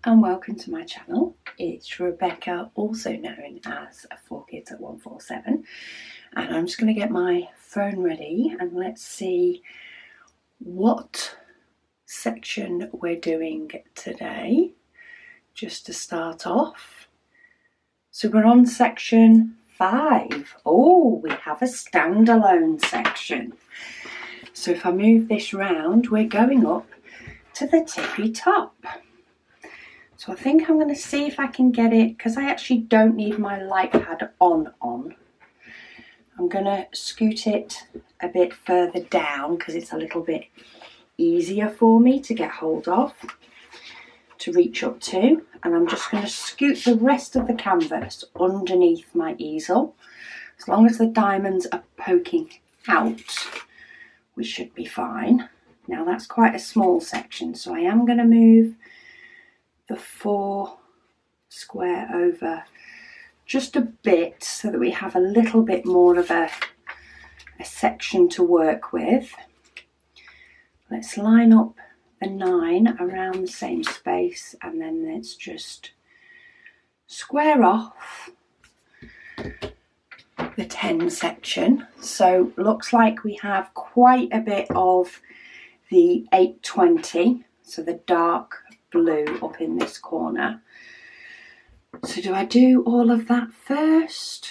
and welcome to my channel. It's Rebecca, also known as 4Kids at 147, and I'm just going to get my phone ready and let's see what section we're doing today, just to start off. So we're on section 5. Oh, we have a standalone section. So if I move this round, we're going up to the tippy top. So I think I'm going to see if I can get it, because I actually don't need my light pad on. I'm going to scoot it a bit further down because it's a little bit easier for me to get hold of, to reach up to. And I'm just going to scoot the rest of the canvas underneath my easel. As long as the diamonds are poking out, we should be fine. Now that's quite a small section, so I am going to move the 4 square over just a bit so that we have a little bit more of a section to work with. Let's line up the 9 around the same space, and then let's just square off the 10 section. So looks like we have quite a bit of the 820, so the dark blue up in this corner. So do I do all of that first?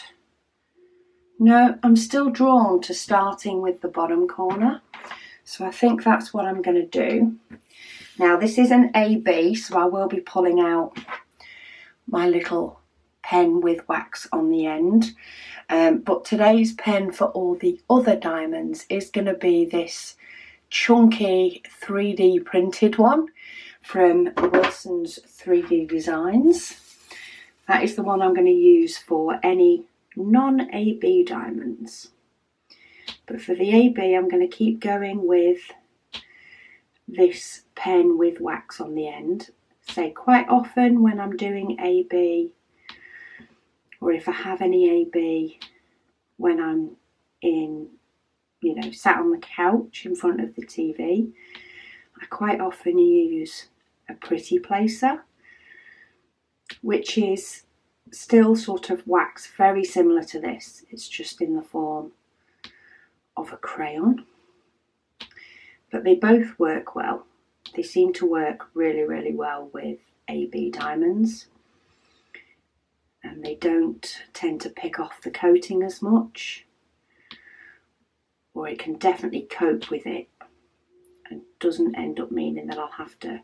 No, I'm still drawn to starting with the bottom corner, so I think that's what I'm going to do. Now this is an AB, so I will be pulling out my little pen with wax on the end, but today's pen for all the other diamonds is going to be this chunky 3D printed one from Wilson's 3D Designs. That is the one I'm going to use for any non-AB diamonds. But for the AB, I'm going to keep going with this pen with wax on the end. So quite often when I'm doing AB, or if I have any AB when I'm in, sat on the couch in front of the TV, I quite often use a pretty placer, which is still sort of wax, very similar to this. It's just in the form of a crayon. But they both work well. They seem to work really, really well with AB diamonds. And they don't tend to pick off the coating as much. Or it can definitely cope with it and doesn't end up meaning that I'll have to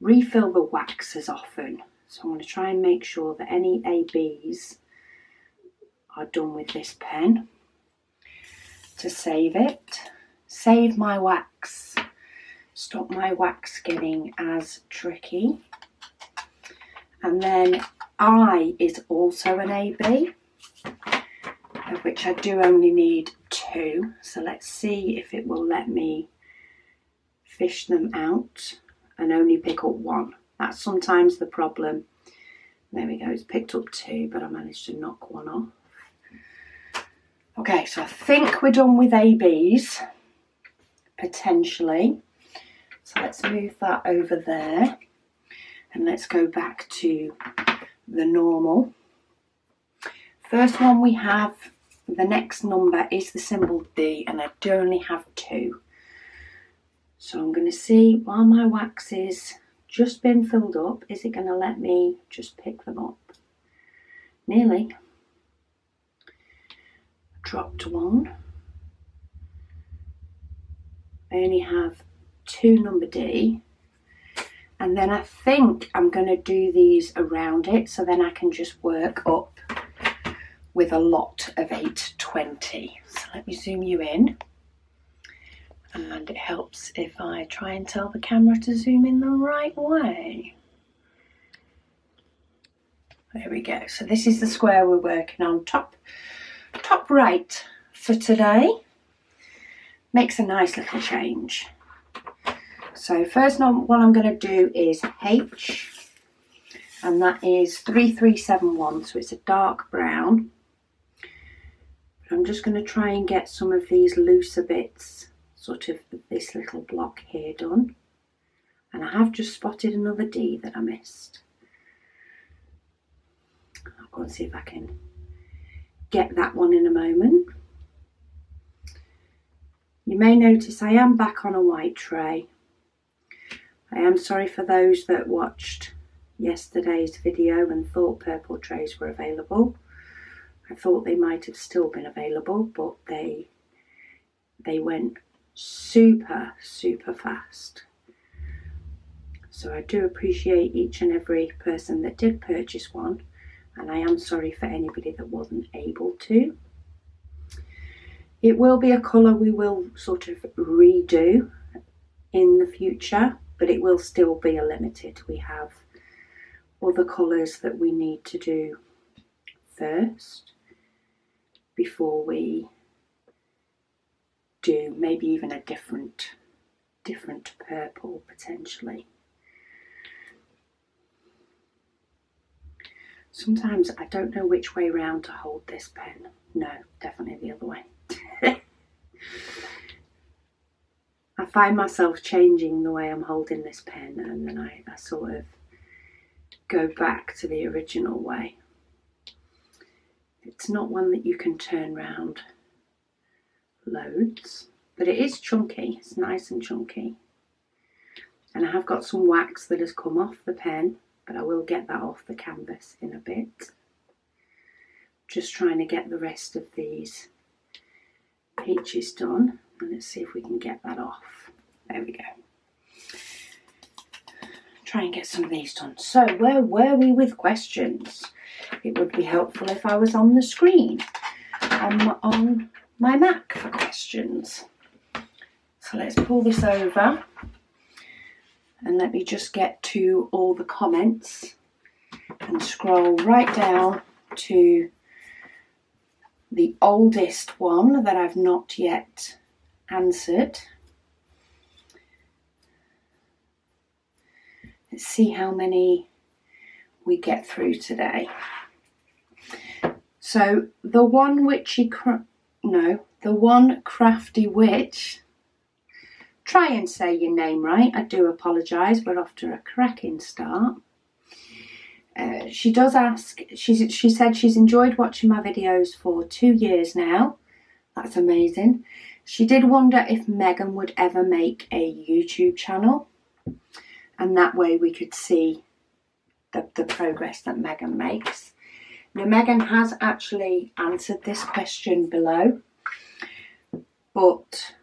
refill the wax as often. So I'm going to try and make sure that any ABs are done with this pen to save it. Save my wax. Stop my wax getting as tricky. And then I is also an AB, of which I do only need 2. So let's see if it will let me fish them out and only pick up 1. That's sometimes the problem. There we go, it's picked up 2, but I managed to knock 1 off. Okay, so I think we're done with ABs, potentially. So let's move that over there. And let's go back to the normal. First one we have, the next number is the symbol D, and I do only have 2. So I'm going to see, while my wax is just been filled up, is it going to let me just pick them up? Nearly. Dropped 1. I only have 2 number D. And then I think I'm going to do these around it, so then I can just work up with a lot of 820. So let me zoom you in. And it helps if I try and tell the camera to zoom in the right way. There we go. So this is the square we're working on, top right for today. Makes a nice little change. So first one I'm going to do is H, and that is 3371, so it's a dark brown. I'm just going to try and get some of these looser bits, sort of this little block here done. And I have just spotted another D that I missed. I'll go and see if I can get that one in a moment. You may notice I am back on a white tray. I am sorry for those that watched yesterday's video and thought purple trays were available. I thought they might have still been available, but they went super fast. So I do appreciate each and every person that did purchase one, and I am sorry for anybody that wasn't able to. It will be a colour we will sort of redo in the future, but it will still be a limited. We have other colours that we need to do first before we do maybe even a different purple potentially. Sometimes I don't know which way round to hold this pen. No, definitely the other way. I find myself changing the way I'm holding this pen, and then I sort of go back to the original way. It's not one that you can turn round loads, but it is chunky. It's nice and chunky. And I have got some wax that has come off the pen, but I will get that off the canvas in a bit. Just trying to get the rest of these peaches done, and let's see if we can get that off. There we go. Try and get some of these done. So where were we with questions? It would be helpful if I was on the screen on my Mac for questions. So let's pull this over and let me just get to all the comments and scroll right down to the oldest one that I've not yet answered. Let's see how many we get through today. So the one crafty witch. Try and say your name right. I do apologise. We're off to a cracking start. She does ask, she said she's enjoyed watching my videos for 2 years now. That's amazing. She did wonder if Megan would ever make a YouTube channel, and that way we could see the progress that Megan makes. Now Megan has actually answered this question below, but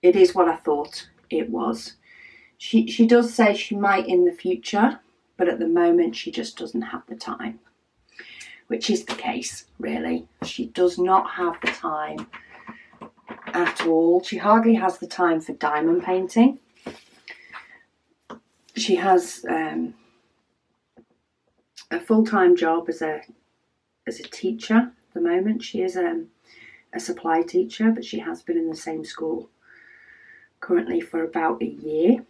it is what I thought it was. She does say she might in the future, but at the moment she just doesn't have the time, which is the case really. She does not have the time at all. She hardly has the time for diamond painting. She has a full-time job as a teacher at the moment. She is a supply teacher, but she has been in the same school currently for about a year.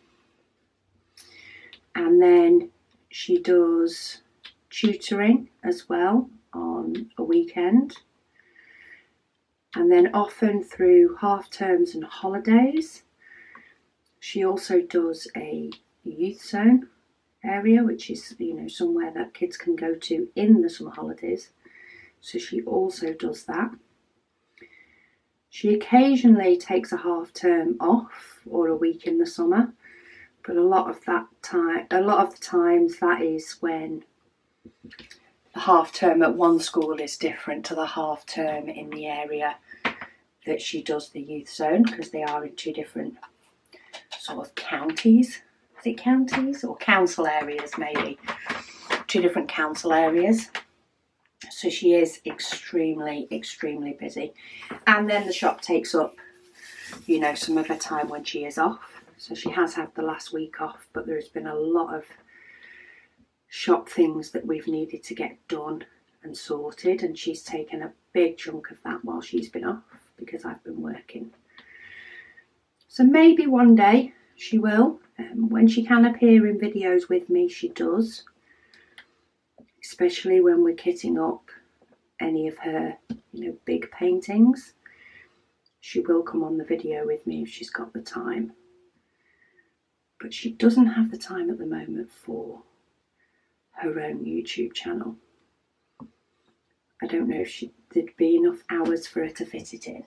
And then she does tutoring as well on a weekend. And then often through half terms and holidays, she also does a youth zone area, which is, you know, somewhere that kids can go to in the summer holidays. So she also does that. She occasionally takes a half term off or a week in the summer, but a lot of the times that is when the half term at one school is different to the half term in the area that she does the youth zone, because they are in two different sort of counties. Is it counties or council areas maybe? Two different council areas. So she is extremely busy. And then the shop takes up, you know, some of her time when she is off. So she has had the last week off, but there's been a lot of shop things that we've needed to get done and sorted, and she's taken a big chunk of that while she's been off because I've been working. So maybe one day she will. When she can appear in videos with me, she does. Especially when we're kitting up any of her, you know, big paintings. She will come on the video with me if she's got the time. but she doesn't have the time at the moment for her own YouTube channel. I don't know if there'd be enough hours for her to fit it in.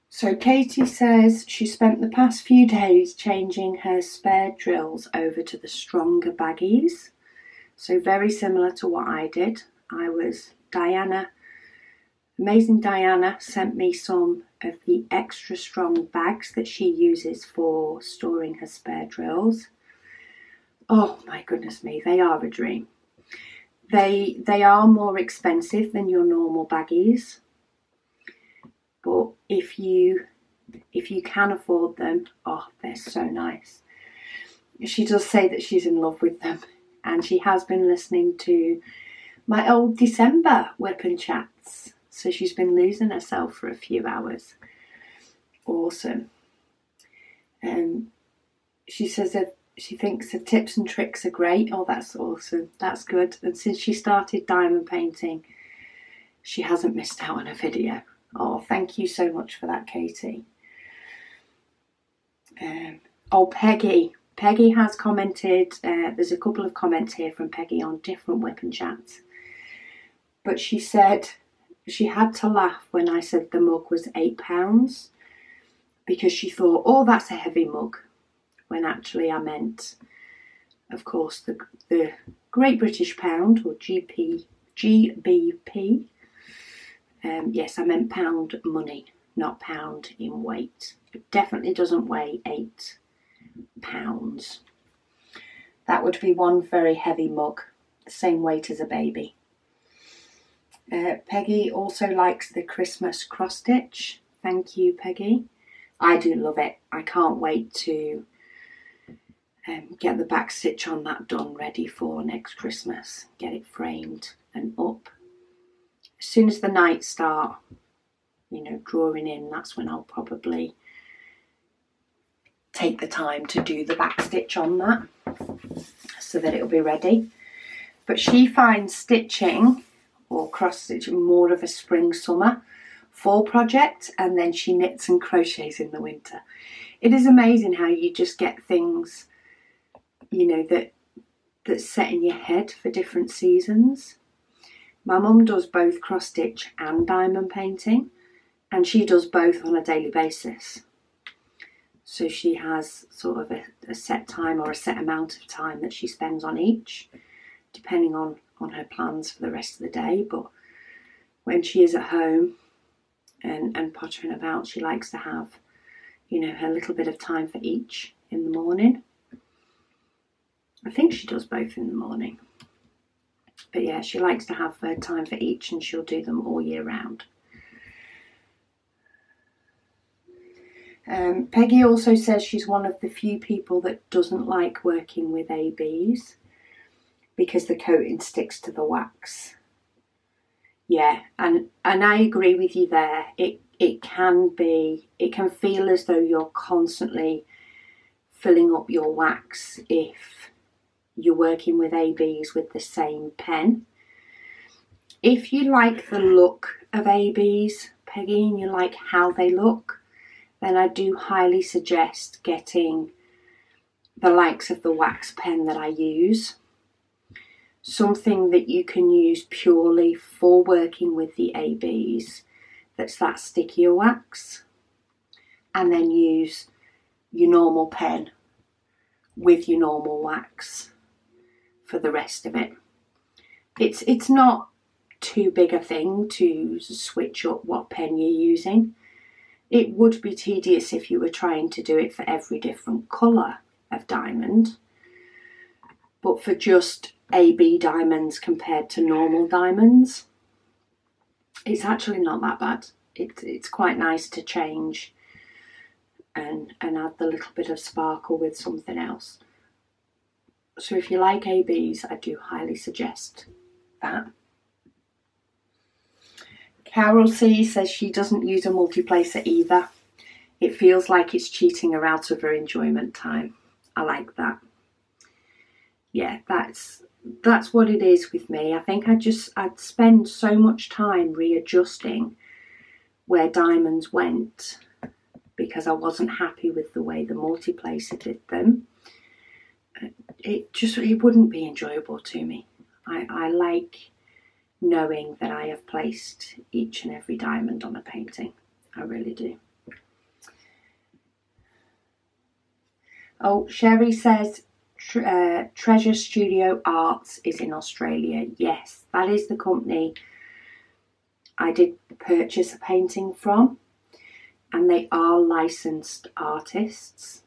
So Katie says she spent the past few days changing her spare drills over to the stronger baggies. So very similar to what I did. Amazing Diana sent me some of the extra strong bags that she uses for storing her spare drills. Oh my goodness me, they are a dream. They are more expensive than your normal baggies, but if you can afford them, oh, they're so nice. She does say that she's in love with them, and she has been listening to my old December weapon chats. So she's been losing herself for a few hours. Awesome. She says that she thinks the tips and tricks are great. Oh, that's awesome. That's good. And since she started diamond painting, she hasn't missed out on a video. Oh, thank you so much for that, Katie. Peggy. Peggy has commented. There's a couple of comments here from Peggy on different weapon chats. But she said she had to laugh when I said the mug was £8 because she thought, oh, that's a heavy mug, when actually I meant, of course, the Great British Pound, or GBP. Yes, I meant pound money, not pound in weight. It definitely doesn't weigh £8. That would be one very heavy mug, the same weight as a baby. Peggy also likes the Christmas cross stitch. Thank you, Peggy. I do love it. I can't wait to get the back stitch on that done, ready for next Christmas. Get it framed and up. As soon as the nights start, drawing in, that's when I'll probably take the time to do the back stitch on that so that it'll be ready. But she finds stitching or cross stitching more of a spring, summer, fall project, and then she knits and crochets in the winter. It is amazing how you just get things, that's set in your head for different seasons. My mum does both cross stitch and diamond painting, and she does both on a daily basis. So she has sort of a set time or a set amount of time that she spends on each, depending on her plans for the rest of the day. But when she is at home and pottering about, she likes to have, her little bit of time for each in the morning. I think she does both in the morning. But yeah, she likes to have time for each, and she'll do them all year round. Peggy also says she's one of the few people that doesn't like working with ABs because the coating sticks to the wax. Yeah, and I agree with you there. It can feel as though you're constantly filling up your wax if you're working with ABs with the same pen. If you like the look of ABs, Peggy, and you like how they look, then I do highly suggest getting the likes of the wax pen that I use. Something that you can use purely for working with the ABs, that's that stickier wax, and then use your normal pen with your normal wax for the rest of it. It's not too big a thing to switch up what pen you're using. It would be tedious if you were trying to do it for every different colour of diamond, but for just AB diamonds compared to normal diamonds, it's actually not that bad. It's quite nice to change and add the little bit of sparkle with something else. So if you like ABs, I do highly suggest that. Carol C says she doesn't use a multiplacer either. It feels like it's cheating her out of her enjoyment time. I like that. Yeah, that's what it is with me. I think I'd spend so much time readjusting where diamonds went because I wasn't happy with the way the multiplacer did them. It wouldn't be enjoyable to me. I like knowing that I have placed each and every diamond on a painting. I really do. Oh, Sherry says Treasure Studio Arts is in Australia. Yes, that is the company I did purchase a painting from, and they are licensed artists.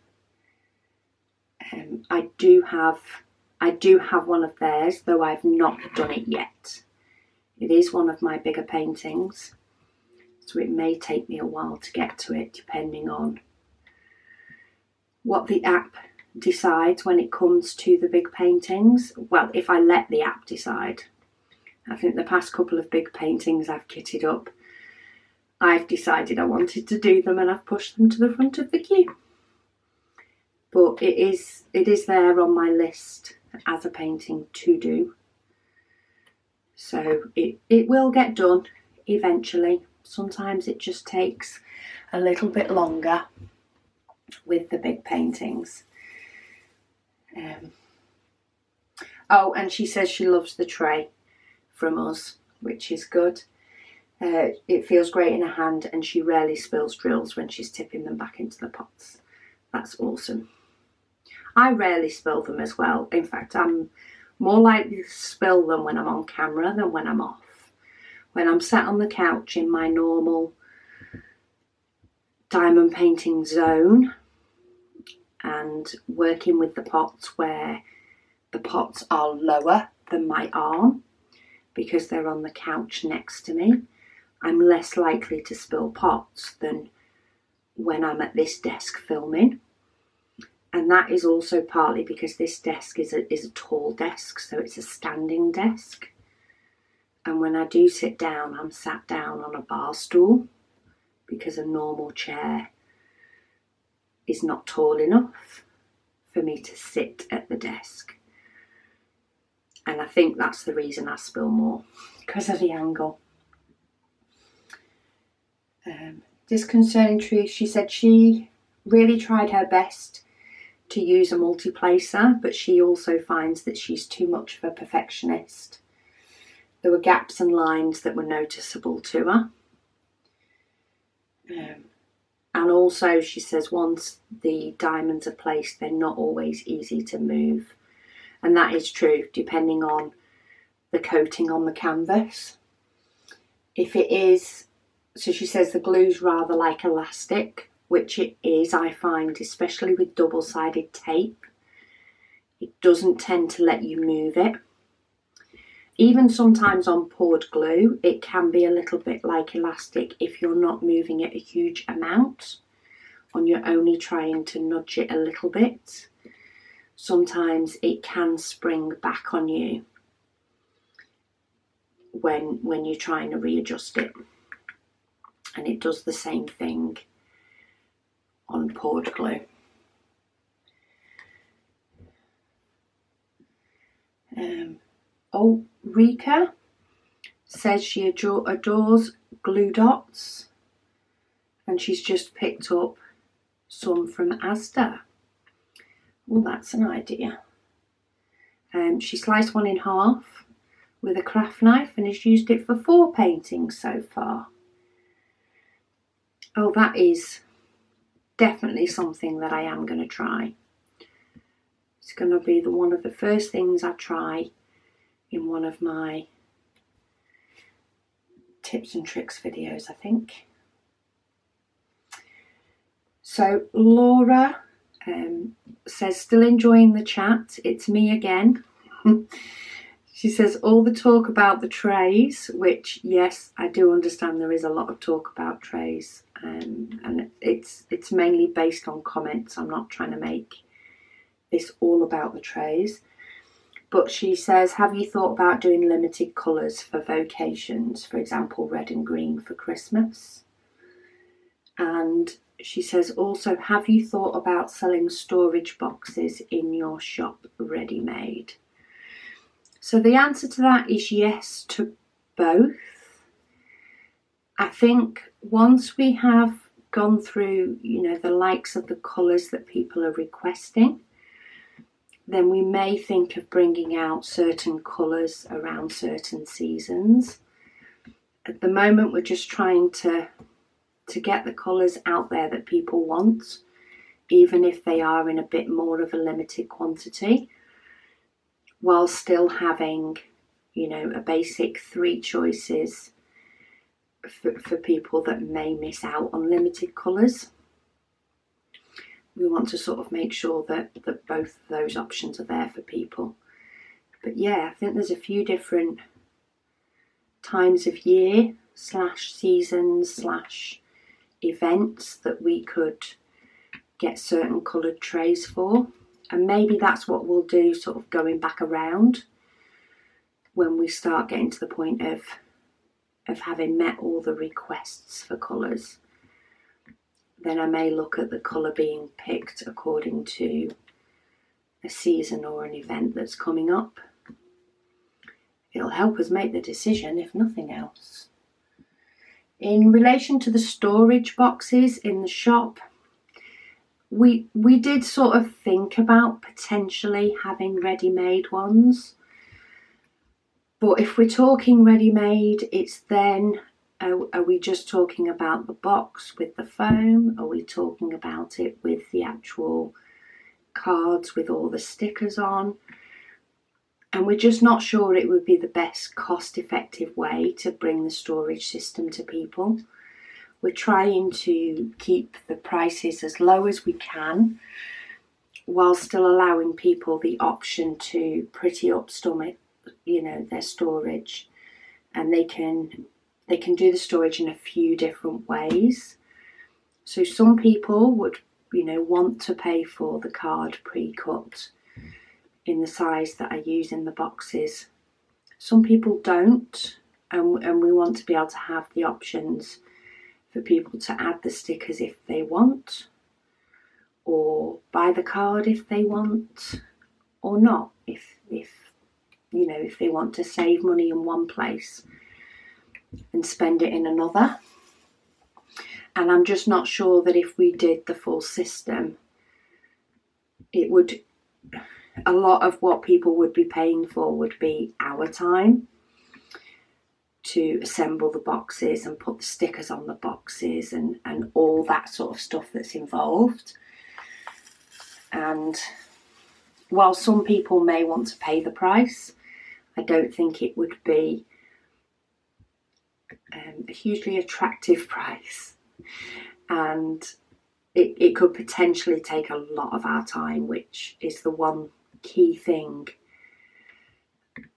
I do have one of theirs, though I've not done it yet. It is one of my bigger paintings, so it may take me a while to get to it, depending on what the app decides when it comes to the big paintings. Well, if I let the app decide. I think the past couple of big paintings I've kitted up, I've decided I wanted to do them and I've pushed them to the front of the queue. But it is there on my list as a painting to do. So it will get done eventually. Sometimes it just takes a little bit longer with the big paintings. Oh, and she says she loves the tray from us, which is good. It feels great in her hand, and she rarely spills drills when she's tipping them back into the pots. That's awesome. I rarely spill them as well. In fact, I'm more likely to spill them when I'm on camera than when I'm off. When I'm sat on the couch in my normal diamond painting zone and working with the pots where the pots are lower than my arm because they're on the couch next to me, I'm less likely to spill pots than when I'm at this desk filming. And that is also partly because this desk is a tall desk, so it's a standing desk. And when I do sit down, I'm sat down on a bar stool because a normal chair is not tall enough for me to sit at the desk. And I think that's the reason I spill more, because of the angle. Disconcerting Truth, she said she really tried her best to use a multiplacer, but she also finds that she's too much of a perfectionist. There were gaps and lines that were noticeable to her. And also she says once the diamonds are placed, they're not always easy to move. And that is true, depending on the coating on the canvas. If it is, so she says the glue's rather like elastic, which it is, I find, especially with double-sided tape. It doesn't tend to let you move it. Even sometimes on poured glue, it can be a little bit like elastic if you're not moving it a huge amount and you're only trying to nudge it a little bit. Sometimes it can spring back on you when you're trying to readjust it. And it does the same thing on poured glue. Rika says she adores glue dots, and she's just picked up some from Asda. Well, that's an idea. She sliced one in half with a craft knife and has used it for 4 paintings so far. Oh, that is definitely something that I am going to try. It's going to be one of the first things I try in one of my tips and tricks videos, I think. So Laura says, still enjoying the chat. It's me again. She says, all the talk about the trays, which, yes, I do understand there is a lot of talk about trays. And it's mainly based on comments. I'm not trying to make this all about the trays. But she says, have you thought about doing limited colours for vocations? For example, red and green for Christmas. And she says also, have you thought about selling storage boxes in your shop ready-made? So the answer to that is yes to both. I think once we have gone through, you know, the likes of the colours that people are requesting, then we may think of bringing out certain colours around certain seasons. At the moment, we're just trying to get the colours out there that people want, even if they are in a bit more of a limited quantity, while still having, you know, a basic 3 choices for people that may miss out on limited colours. We want to sort of make sure that both of those options are there for people. But yeah, I think there's a few different times of year / seasons / events that we could get certain coloured trays for. And maybe that's what we'll do, sort of going back around when we start getting to the point of having met all the requests for colours. Then I may look at the colour being picked according to a season or an event that's coming up. It'll help us make the decision, if nothing else. In relation to the storage boxes in the shop, we did sort of think about potentially having ready-made ones. But if we're talking ready-made, it's then, are we just talking about the box with the foam? Are we talking about it with the actual cards with all the stickers on? And we're just not sure it would be the best cost-effective way to bring the storage system to people. We're trying to keep the prices as low as we can, while still allowing people the option to pretty up stomach, you know, their storage, and they can do the storage in a few different ways. So some people would, you know, want to pay for the card pre-cut in the size that I use in the boxes. Some people don't, and we want to be able to have the options for people to add the stickers if they want, or buy the card if they want, or not, if you know, if they want to save money in one place and spend it in another. And I'm just not sure that if we did the full system, it would, a lot of what people would be paying for would be our time to assemble the boxes and put the stickers on the boxes and all that sort of stuff that's involved. And while some people may want to pay the price, I don't think it would be a hugely attractive price, and it could potentially take a lot of our time, which is the one key thing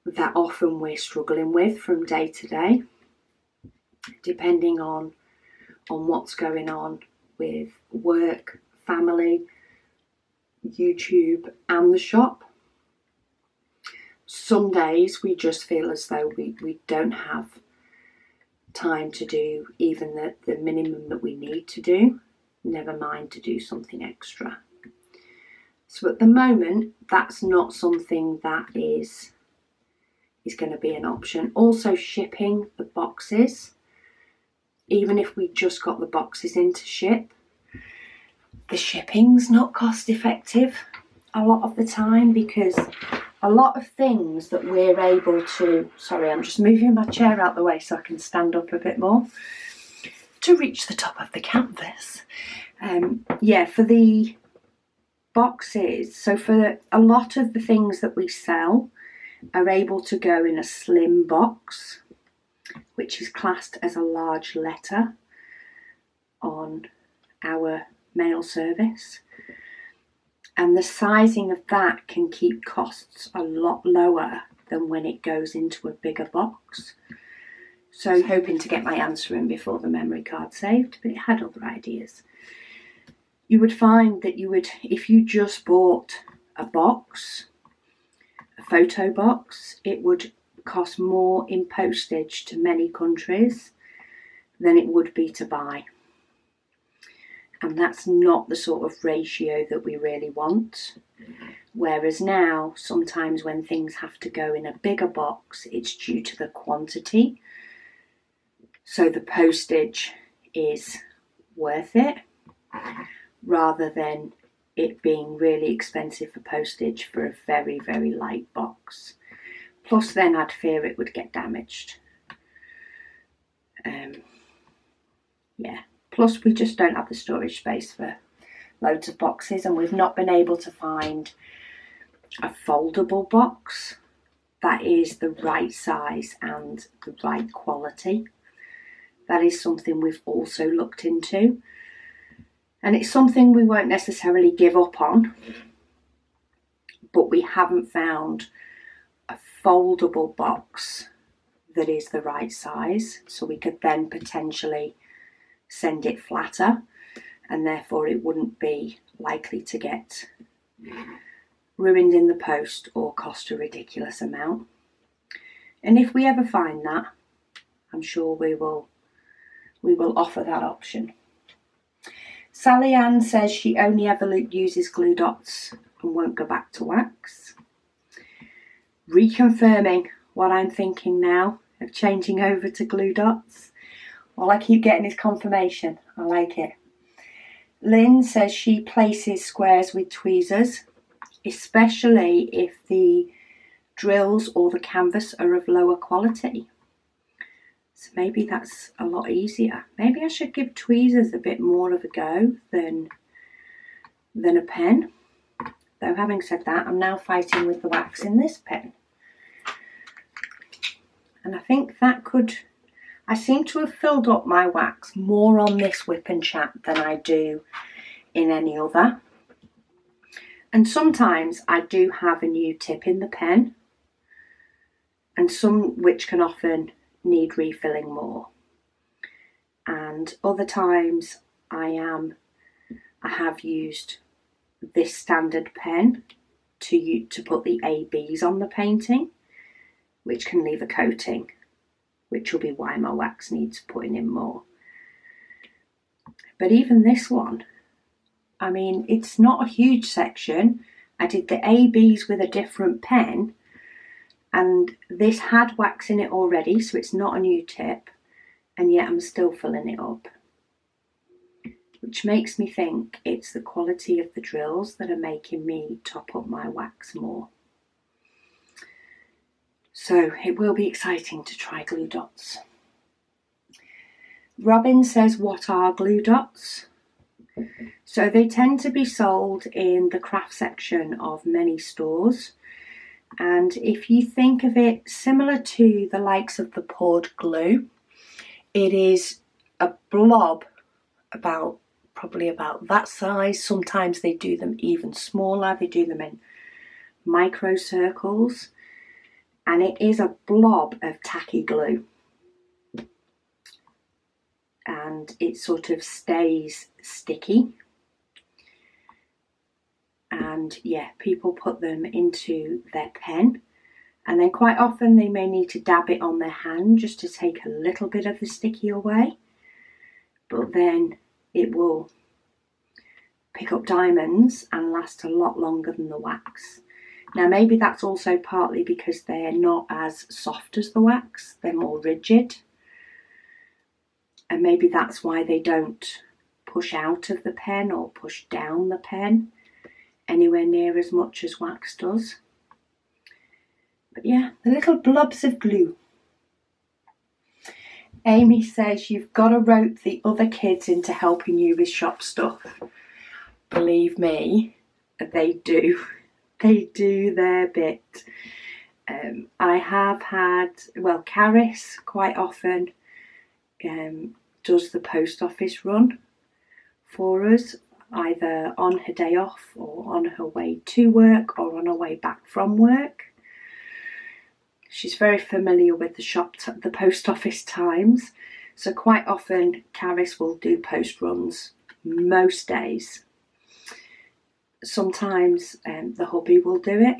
that often we're struggling with from day to day, depending on what's going on with work, family, YouTube and the shop. Some days we just feel as though we don't have time to do even the minimum that we need to do, never mind to do something extra. So at the moment, that's not something that is going to be an option. Also, shipping the boxes, even if we just got the boxes in to ship, the shipping's not cost effective a lot of the time, because a lot of things that we're able to, sorry, I'm just moving my chair out the way so I can stand up a bit more to reach the top of the canvas. Yeah, for the boxes, so for a lot of the things that we sell are able to go in a slim box, which is classed as a large letter on our mail service. And the sizing of that can keep costs a lot lower than when it goes into a bigger box. So hoping to get my answer in before the memory card saved, but it had other ideas. You would find that if you just bought a box, a photo box, it would cost more in postage to many countries than it would be to buy. And that's not the sort of ratio that we really want. Whereas now, sometimes when things have to go in a bigger box, it's due to the quantity. So the postage is worth it, rather than it being really expensive for postage for a very, very light box. Plus then I'd fear it would get damaged. Yeah, plus we just don't have the storage space for loads of boxes, and we've not been able to find a foldable box that is the right size and the right quality. That is something we've also looked into, and it's something we won't necessarily give up on, but we haven't found a foldable box that is the right size, so we could then potentially send it flatter, and therefore it wouldn't be likely to get ruined in the post or cost a ridiculous amount. And if we ever find that, I'm sure we will offer that option. Sally Ann says she only ever uses glue dots and won't go back to wax. Reconfirming what I'm thinking now of changing over to glue dots. All I keep getting is confirmation. I like it. Lynn says she places squares with tweezers, especially if the drills or the canvas are of lower quality. So maybe that's a lot easier. Maybe I should give tweezers a bit more of a go than a pen. Though having said that, I'm now fighting with the wax in this pen. And I think that could... I seem to have filled up my wax more on this Whip and Chat than I do in any other. And sometimes I do have a new tip in the pen, and some which can often need refilling more. And other times I have used this standard pen to put the ABs on the painting, which can leave a coating, which will be why my wax needs putting in more. But even this one, I mean, it's not a huge section. I did the ABs with a different pen, and this had wax in it already, so it's not a new tip, and yet I'm still filling it up. Which makes me think it's the quality of the drills that are making me top up my wax more. So it will be exciting to try glue dots. Robin says, what are glue dots? So they tend to be sold in the craft section of many stores. And if you think of it similar to the likes of the poured glue, it is a blob probably about that size. Sometimes they do them even smaller. They do them in micro circles. And it is a blob of tacky glue. And it sort of stays sticky. And yeah, people put them into their pen. And then quite often they may need to dab it on their hand just to take a little bit of the sticky away. But then it will pick up diamonds and last a lot longer than the wax. Now maybe that's also partly because they're not as soft as the wax, they're more rigid. And maybe that's why they don't push out of the pen or push down the pen anywhere near as much as wax does. But yeah, the little blobs of glue. Amy says you've got to rope the other kids into helping you with shop stuff. Believe me, they do. They do their bit. I have had, well, Caris quite often does the post office run for us, either on her day off or on her way to work or on her way back from work. She's very familiar with the post office times, so quite often Caris will do post runs most days. Sometimes the hubby will do it,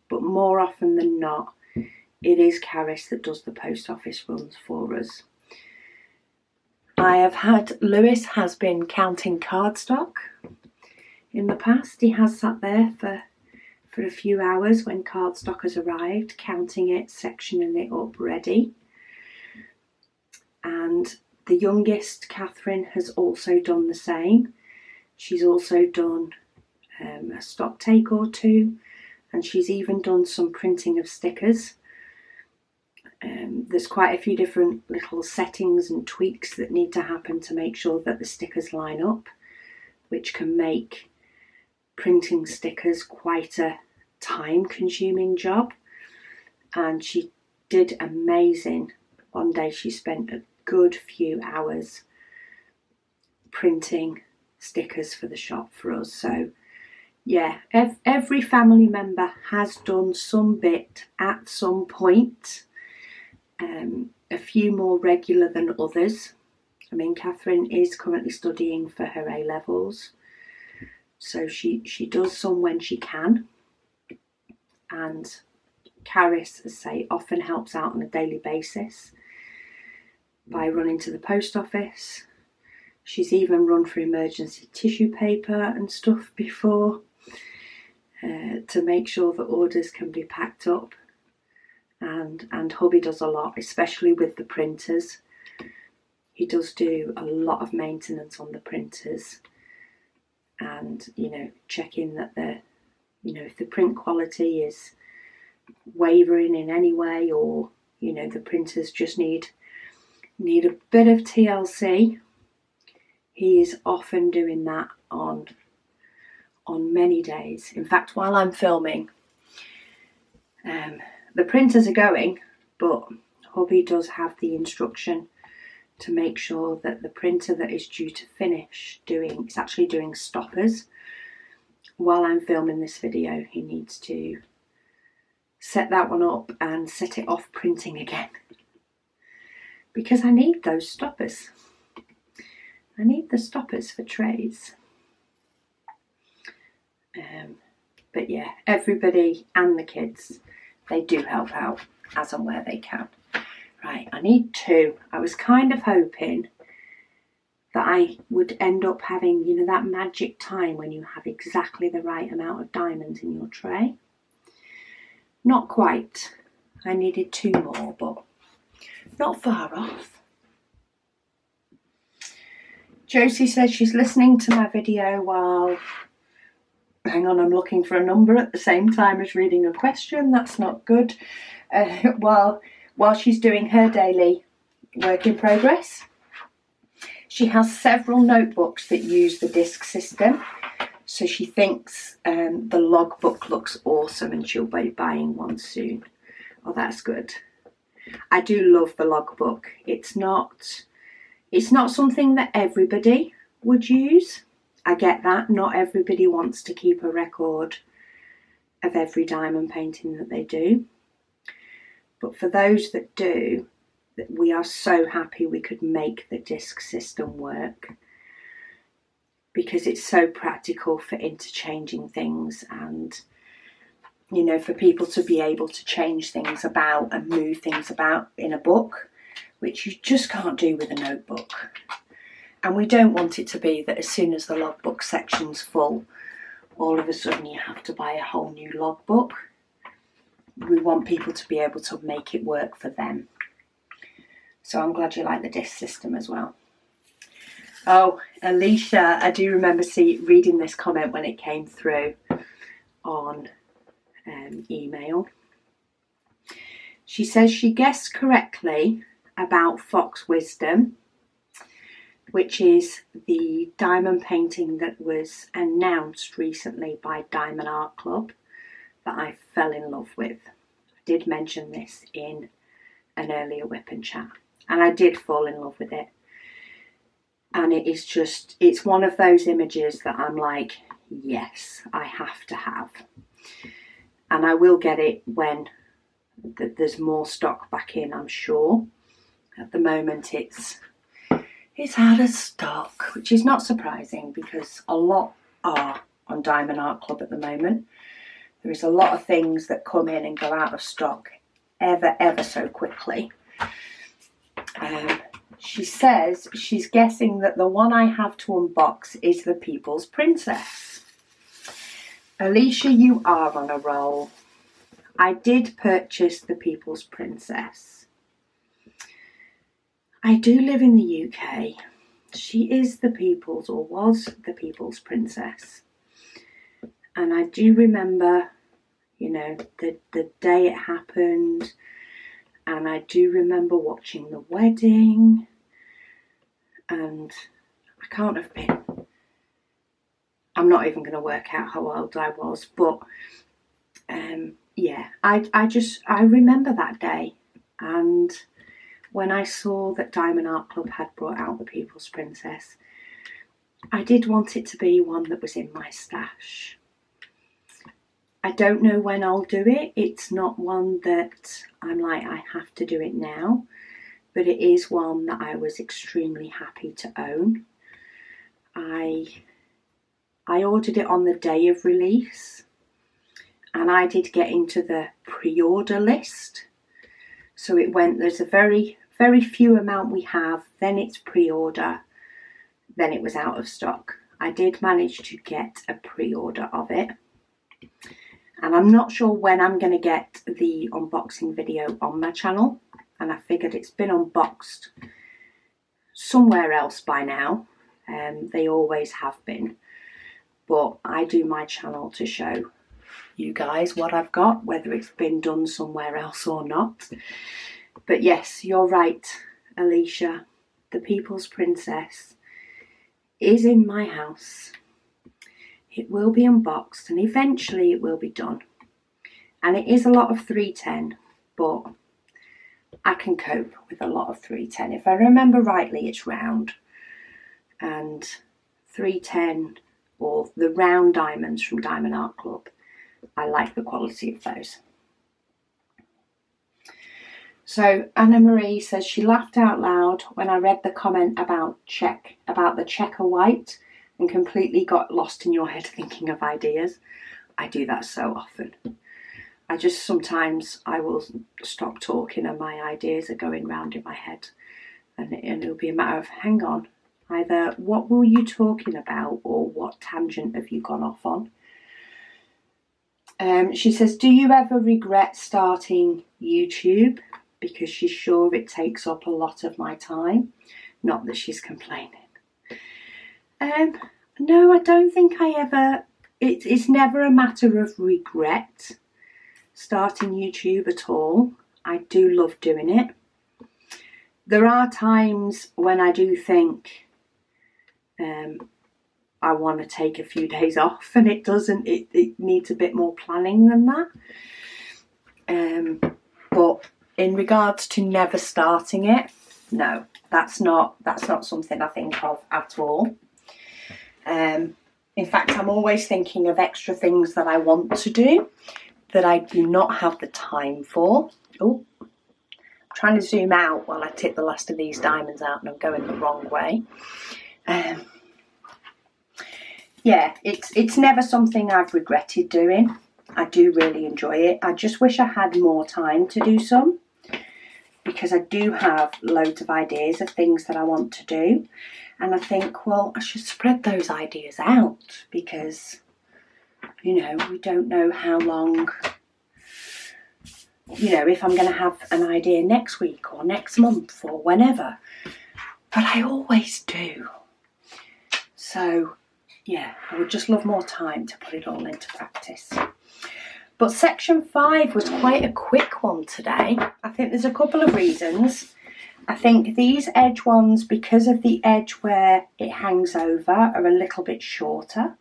but more often than not, it is Caris that does the post office runs for us. Lewis has been counting cardstock in the past. He has sat there for a few hours when cardstock has arrived, counting it, sectioning it up ready. And The youngest, Catherine, has also done the same. She's also done a stock take or two, and she's even done some printing of stickers. There's quite a few different little settings and tweaks that need to happen to make sure that the stickers line up, which can make printing stickers quite a time-consuming job. And she did amazing. One day she spent a good few hours printing stickers for the shop for us. So yeah, every family member has done some bit at some point. A few more regular than others. I mean, Catherine is currently studying for her A-levels, so she does some when she can. And Caris, as I say, often helps out on a daily basis by running to the post office. She's even run for emergency tissue paper and stuff before to make sure that orders can be packed up. And hubby does a lot, especially with the printers. He does do a lot of maintenance on the printers, and checking that if the print quality is wavering in any way, or the printers just need a bit of TLC. He is often doing that on many days. In fact, while I'm filming, the printers are going, but hubby does have the instruction to make sure that the printer that is due to finish it's actually doing stoppers. While I'm filming this video, he needs to set that one up and set it off printing again, because I need those stoppers. I need the stoppers for trays. But yeah, everybody and the kids, they do help out as and where they can. Right, I need 2. I was kind of hoping that I would end up having, that magic time when you have exactly the right amount of diamonds in your tray. Not quite. I needed 2 more, but not far off. Josie says she's listening to my video while... Hang on, I'm looking for a number at the same time as reading a question. That's not good. While she's doing her daily work in progress. She has several notebooks that use the disc system, so she thinks the logbook looks awesome and she'll be buying one soon. Oh, that's good. I do love the logbook. It's not something that everybody would use. I get that. Not everybody wants to keep a record of every diamond painting that they do. But for those that do, we are so happy we could make the disc system work, because it's so practical for interchanging things, and for people to be able to change things about and move things about in a book, which you just can't do with a notebook. And we don't want it to be that as soon as the logbook section's full, all of a sudden you have to buy a whole new logbook. We want people to be able to make it work for them. So I'm glad you like the disc system as well. Oh, Alicia, I do remember reading this comment when it came through on email. She says she guessed correctly about Fox Wisdom, which is the diamond painting that was announced recently by Diamond Art Club that I fell in love with. I did mention this in an earlier whip and chat, and I did fall in love with it. And it's one of those images that I'm like, yes, I have to have. And I will get it when there's more stock back in, I'm sure. At the moment it's out of stock, which is not surprising because a lot are on Diamond Art Club at the moment. There is a lot of things that come in and go out of stock ever so quickly. She says she's guessing that the one I have to unbox is the People's Princess. Alicia, you are on a roll. I did purchase the People's Princess. I do live in the UK. She is the people's, or was the people's princess. And I do remember, you know, the day it happened. And I do remember watching the wedding. And I can't have been. I'm not even going to work out how old I was. But yeah, I remember that day. And when I saw that Diamond Art Club had brought out the People's Princess, I did want it to be one that was in my stash. I don't know when I'll do it. It's not one that I'm like, I have to do it now. But it is one that I was extremely happy to own. I ordered it on the day of release. And I did get into the pre-order list. So it went, there's a very, very few amount we have, then it's pre-order, then it was out of stock. I did manage to get a pre-order of it. And I'm not sure when I'm going to get the unboxing video on my channel. And I figured it's been unboxed somewhere else by now. They always have been. But I do my channel to show you guys what I've got, whether it's been done somewhere else or not. But yes, you're right, Alicia. The People's Princess is in my house. It will be unboxed and eventually it will be done. And it is a lot of 310, but I can cope with a lot of 310. If I remember rightly, it's round. And 310, or the round diamonds from Diamond Art Club, I like the quality of those. So Anna Marie says she laughed out loud when I read the comment about the checker white and completely got lost in your head thinking of ideas. I do that so often. I just sometimes I will stop talking and my ideas are going round in my head, and it'll be a matter of, hang on, either what were you talking about or what tangent have you gone off on? She says, do you ever regret starting YouTube? Because she's sure it takes up a lot of my time. Not that she's complaining. No, I don't think I ever... It's never a matter of regret starting YouTube at all. I do love doing it. There are times when I do think... I want to take a few days off, and it needs a bit more planning than that. But in regards to never starting it, no, that's not something I think of at all. In fact, I'm always thinking of extra things that I want to do that I do not have the time for. Oh, I'm trying to zoom out while I tip the last of these diamonds out and I'm going the wrong way. Yeah, it's never something I've regretted doing. I do really enjoy it. I just wish I had more time to do some, because I do have loads of ideas of things that I want to do. And I think, well, I should spread those ideas out, because, you know, we don't know how long, you know, if I'm going to have an idea next week or next month or whenever. But I always do. So... yeah, I would just love more time to put it all into practice. But section 5 was quite a quick one today. I think there's a couple of reasons. I think these edge ones, because of the edge where it hangs over, are a little bit shorter.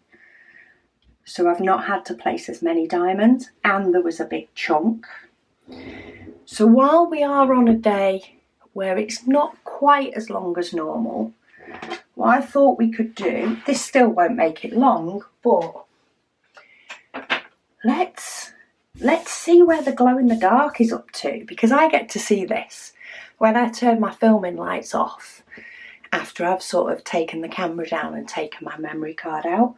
So I've not had to place as many diamonds, and there was a big chunk. So while we are on a day where it's not quite as long as normal, what I thought we could do, this still won't make it long, but let's see where the glow in the dark is up to, because I get to see this when I turn my filming lights off after I've sort of taken the camera down and taken my memory card out.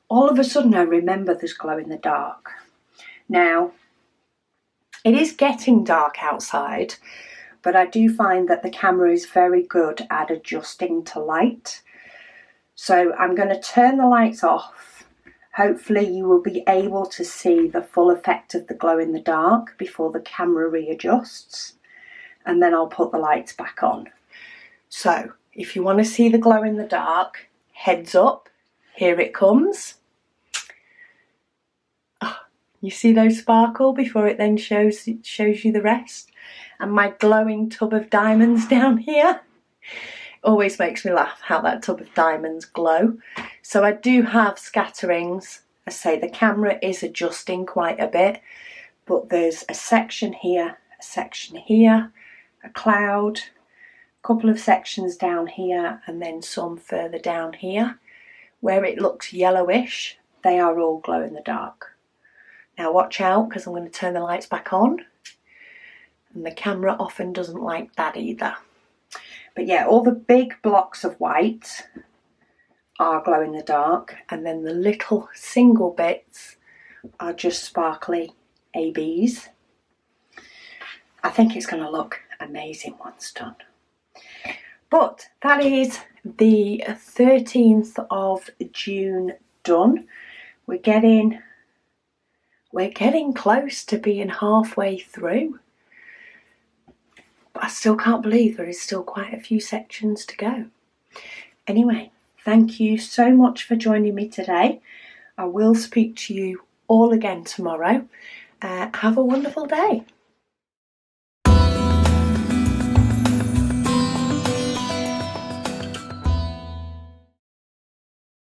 All of a sudden I remember there's glow in the dark. Now, it is getting dark outside, but I do find that the camera is very good at adjusting to light. So I'm going to turn the lights off. Hopefully you will be able to see the full effect of the glow in the dark before the camera readjusts. And then I'll put the lights back on. So if you want to see the glow in the dark, heads up, here it comes. Oh, you see those sparkle before it then shows you the rest? And my glowing tub of diamonds down here. Always makes me laugh how that tub of diamonds glow. So I do have scatterings. I say the camera is adjusting quite a bit, but there's a section here, a section here, a cloud, a couple of sections down here, and then some further down here. Where it looks yellowish, they are all glow in the dark. Now watch out, because I'm going to turn the lights back on. And the camera often doesn't like that either. But yeah, all the big blocks of white are glow in the dark, and then the little single bits are just sparkly ABs. I think it's going to look amazing once done. But that is the 13th of June done. We're getting close to being halfway through. But I still can't believe there is still quite a few sections to go. Anyway, thank you so much for joining me today. I will speak to you all again tomorrow. Have a wonderful day.